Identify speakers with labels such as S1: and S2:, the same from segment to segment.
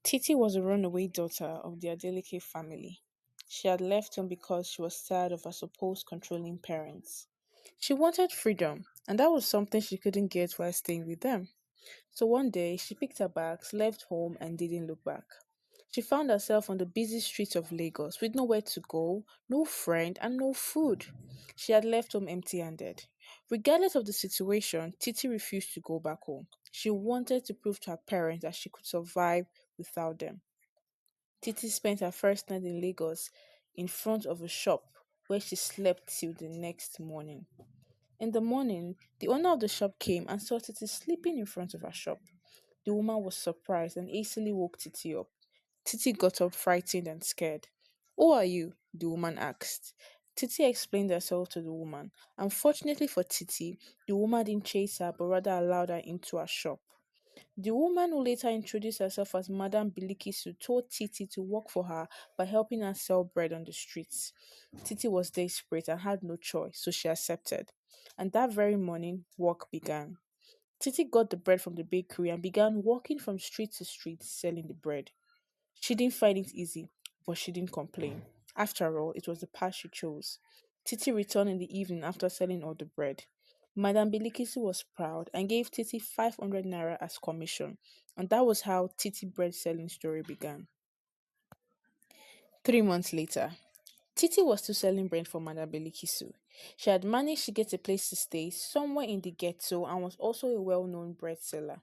S1: Titi was a runaway daughter of the Adeleke family. She had left home because she was tired of her supposed controlling parents. She wanted freedom, and that was something she couldn't get while staying with them. So one day, she picked her bags, left home, and didn't look back. She found herself on the busy streets of Lagos with nowhere to go, no friend, and no food. She had left home empty handed. Regardless of the situation, Titi refused to go back home. She wanted to prove to her parents that she could survive without them. Titi spent her first night in Lagos in front of a shop where she slept till the next morning. In the morning, the owner of the shop came and saw Titi sleeping in front of her shop. The woman was surprised and hastily woke Titi up. Titi got up frightened and scared. Who are you? The woman asked. Titi explained herself to the woman. Unfortunately for Titi, the woman didn't chase her but rather allowed her into her shop. The woman who later introduced herself as Madame Bilikisu told Titi to work for her by helping her sell bread on the streets. Titi was desperate and had no choice, so she accepted. And that very morning, work began. Titi got the bread from the bakery and began walking from street to street selling the bread. She didn't find it easy, but she didn't complain. After all, it was the path she chose. Titi returned in the evening after selling all the bread. Madame Bilikisu was proud and gave Titi 500 naira as commission, and that was how Titi bread selling story began. 3 months later, Titi was still selling bread for Madame Bilikisu. She had managed to get a place to stay somewhere in the ghetto and was also a well-known bread seller.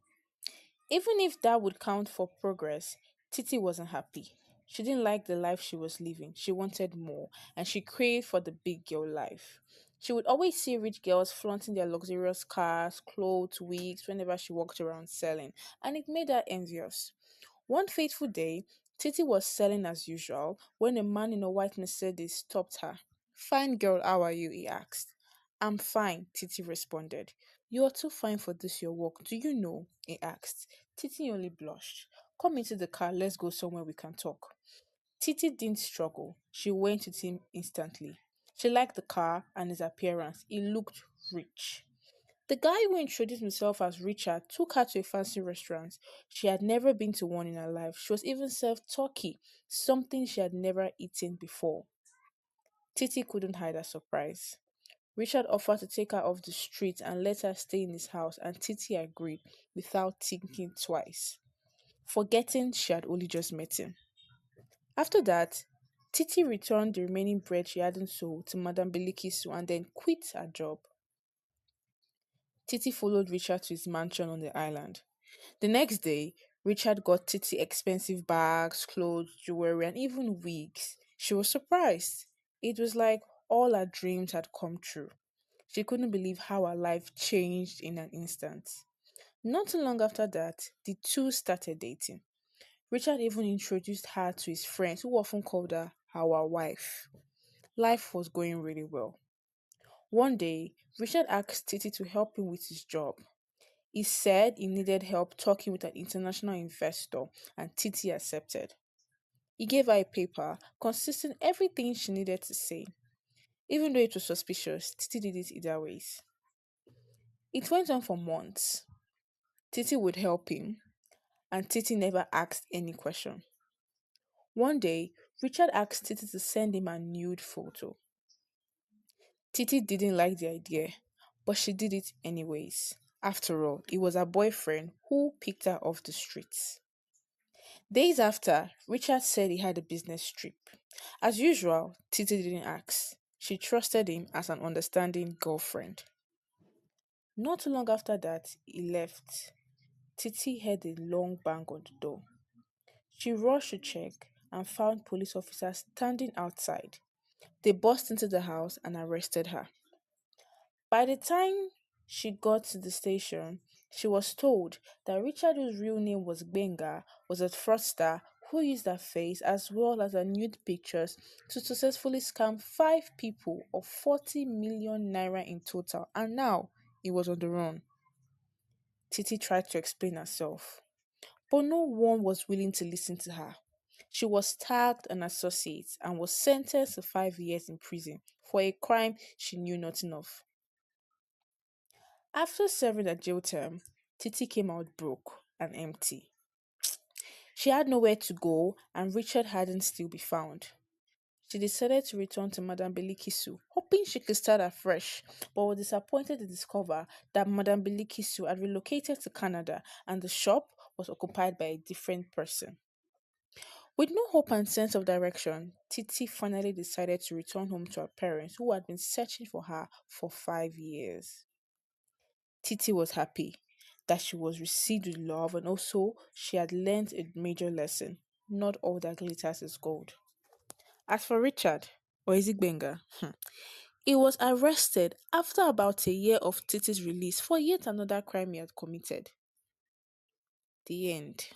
S1: Even if that would count for progress, Titi wasn't happy. She didn't like the life she was living. She wanted more, and she craved for the big girl life. She would always see rich girls flaunting their luxurious cars, clothes, wigs whenever she walked around selling, and it made her envious. One fateful day, Titi was selling as usual when a man in a white Mercedes stopped her. Fine girl, how are you? He asked. I'm fine, Titi responded. You are too fine for this your work, do you know? He asked. Titi only blushed. Come into the car, let's go somewhere we can talk. Titi didn't struggle. She went with him instantly. She liked the car and his appearance. He looked rich. The guy who introduced himself as Richard took her to a fancy restaurant. She had never been to one in her life. She was even served turkey, something she had never eaten before. Titi couldn't hide her surprise. Richard offered to take her off the street and let her stay in his house, and Titi agreed without thinking twice, forgetting she had only just met him. After that, Titi returned the remaining bread she hadn't sold to Madame Bilikisu and then quit her job. Titi followed Richard to his mansion on the island. The next day, Richard got Titi expensive bags, clothes, jewelry, and even wigs. She was surprised. It was like all her dreams had come true. She couldn't believe how her life changed in an instant. Not too long after that, the two started dating. Richard even introduced her to his friends who often called her our wife. Life was going really well. One day, Richard asked Titi to help him with his job. He said he needed help talking with an international investor, and Titi accepted. He gave her a paper consisting everything she needed to say. Even though it was suspicious, Titi did it either ways. It went on for months. Titi would help him, and Titi never asked any question. One day, Richard asked Titi to send him a nude photo. Titi didn't like the idea, but she did it anyways. After all, it was her boyfriend who picked her off the streets. Days after, Richard said he had a business trip. As usual, Titi didn't ask. She trusted him as an understanding girlfriend. Not too long after that, he left. Titi heard a long bang on the door. She rushed to check and found police officers standing outside. They burst into the house and arrested her. By the time she got to the station, she was told that Richard, whose real name was Benga, was a fraudster who used her face as well as her nude pictures to successfully scam five people of 40 million naira in total, and now he was on the run. Titi tried to explain herself, but no one was willing to listen to her. She was tagged an associate and was sentenced to 5 years in prison for a crime she knew nothing of. After serving a jail term, Titi came out broke and empty. She had nowhere to go, and Richard hadn't still be found. She decided to return to Madame Belikisu, hoping she could start afresh, but was disappointed to discover that Madame Belikisu had relocated to Canada and the shop was occupied by a different person. With no hope and sense of direction, Titi finally decided to return home to her parents who had been searching for her for 5 years. Titi was happy that she was received with love and also she had learned a major lesson. Not all that glitters is gold. As for Richard, or is it Benga? He was arrested after about a year of Titi's release for yet another crime he had committed. The end.